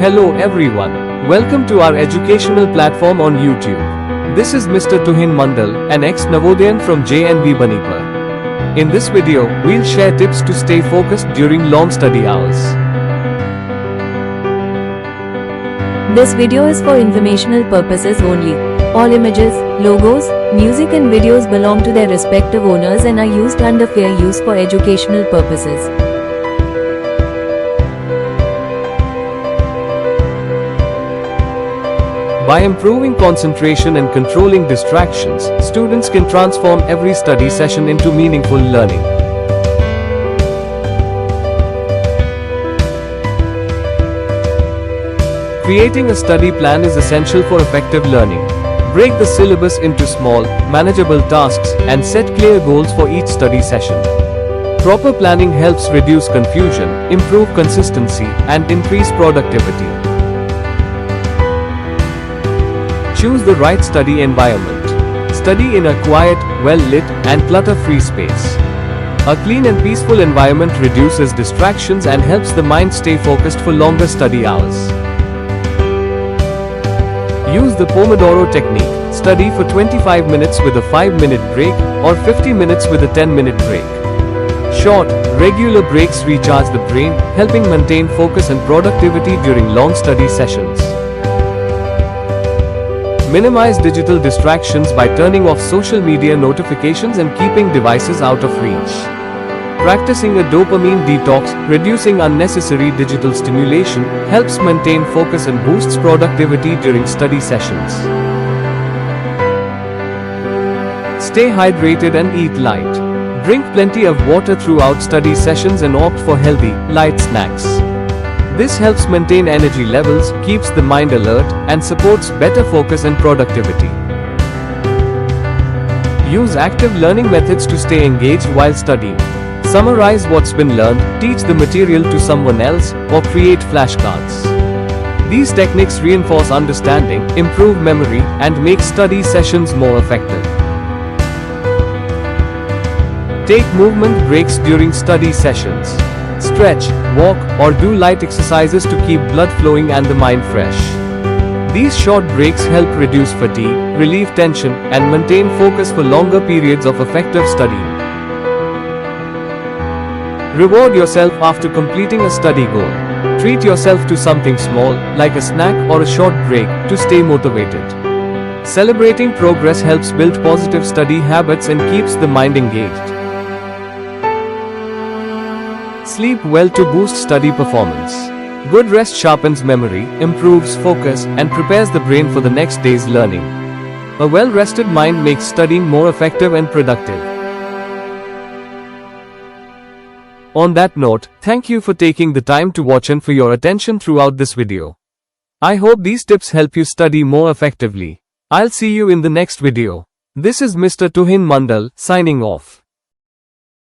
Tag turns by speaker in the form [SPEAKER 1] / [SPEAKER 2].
[SPEAKER 1] Hello everyone. Welcome to our educational platform on YouTube. This is Mr. Tuhin Mandal, an ex-Navodayan from JNV Banipur. In this video, we'll share tips to stay focused during long study hours.
[SPEAKER 2] This video is for informational purposes only. All images, logos, music and videos belong to their respective owners and are used under fair use for educational purposes.
[SPEAKER 1] By improving concentration and controlling distractions, students can transform every study session into meaningful learning. Creating a study plan is essential for effective learning. Break the syllabus into small, manageable tasks and set clear goals for each study session. Proper planning helps reduce confusion, improve consistency, and increase productivity. Choose the right study environment. Study in a quiet, well-lit, and clutter-free space. A clean and peaceful environment reduces distractions and helps the mind stay focused for longer study hours. Use the Pomodoro technique. Study for 25 minutes with a 5-minute break, or 50 minutes with a 10-minute break. Short, regular breaks recharge the brain, helping maintain focus and productivity during long study sessions. Minimize digital distractions by turning off social media notifications and keeping devices out of reach. Practicing a dopamine detox, reducing unnecessary digital stimulation, helps maintain focus and boosts productivity during study sessions. Stay hydrated and eat light. Drink plenty of water throughout study sessions and opt for healthy, light snacks. This helps maintain energy levels, keeps the mind alert, and supports better focus and productivity. Use active learning methods to stay engaged while studying. Summarize what's been learned, teach the material to someone else, or create flashcards. These techniques reinforce understanding, improve memory, and make study sessions more effective. Take movement breaks during study sessions. Stretch, walk, or do light exercises to keep blood flowing and the mind fresh. These short breaks help reduce fatigue, relieve tension, and maintain focus for longer periods of effective studying. Reward yourself after completing a study goal. Treat yourself to something small, like a snack or a short break, to stay motivated. Celebrating progress helps build positive study habits and keeps the mind engaged. Sleep well to boost study performance. Good rest sharpens memory, improves focus, and prepares the brain for the next day's learning. A well-rested mind makes studying more effective and productive. On that note, thank you for taking the time to watch and for your attention throughout this video. I hope these tips help you study more effectively. I'll see you in the next video. This is Mr. Tuhin Mandal, signing off.